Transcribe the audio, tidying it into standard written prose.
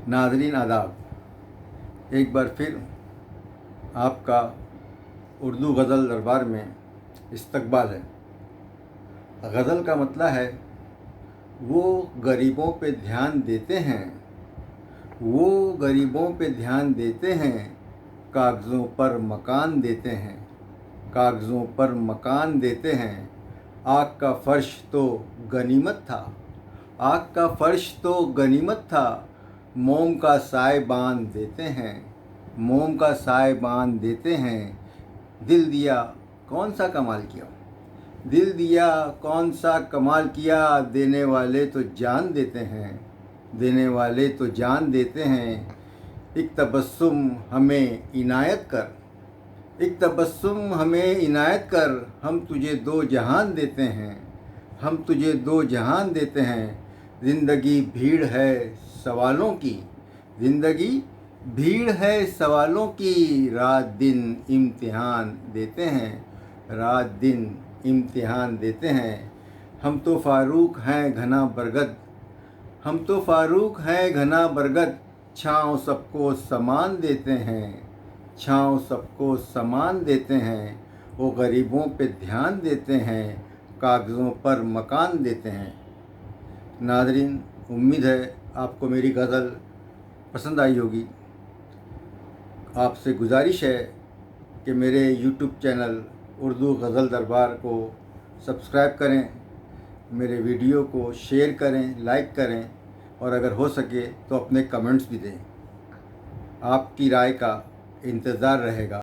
नाज़रीन आदाब, एक बार फिर आपका उर्दू गज़ल दरबार में इस्तकबाल है। गज़ल का मतलब है वो गरीबों पे ध्यान देते हैं, वो गरीबों पे ध्यान देते हैं, कागज़ों पर मकान देते हैं, कागज़ों पर मकान देते हैं। आग का फ़र्श तो गनीमत था, आग का फ़र्श तो गनीमत था, मोम का साए-बान देते हैं, मोम का साए-बान देते हैं। दिल दिया कौन सा कमाल किया, दिल दिया कौन सा कमाल किया, देने वाले तो जान देते हैं, देने वाले तो जान देते हैं। एक तबस्सुम हमें इनायत कर, एक तबस्सुम हमें इनायत कर, हम तुझे दो जहान देते हैं, हम तुझे दो जहान देते हैं। ज़िंदगी भीड़ है सवालों की, ज़िंदगी भीड़ है सवालों की, रात दिन इम्तिहान देते हैं, रात दिन इम्तिहान देते हैं। हम तो फ़ारूक हैं घना बरगद, हम तो फ़ारूक हैं घना बरगद, छाँव सबको समान देते हैं, छाँव सबको समान देते हैं। वो गरीबों पे ध्यान देते हैं, कागज़ों पर मकान देते हैं। नाज़रीन, उम्मीद है आपको मेरी गज़ल पसंद आई होगी। आपसे गुजारिश है कि मेरे यूट्यूब चैनल उर्दू गज़ल दरबार को सब्सक्राइब करें, मेरे वीडियो को शेयर करें, लाइक करें और अगर हो सके तो अपने कमेंट्स भी दें। आपकी राय का इंतज़ार रहेगा।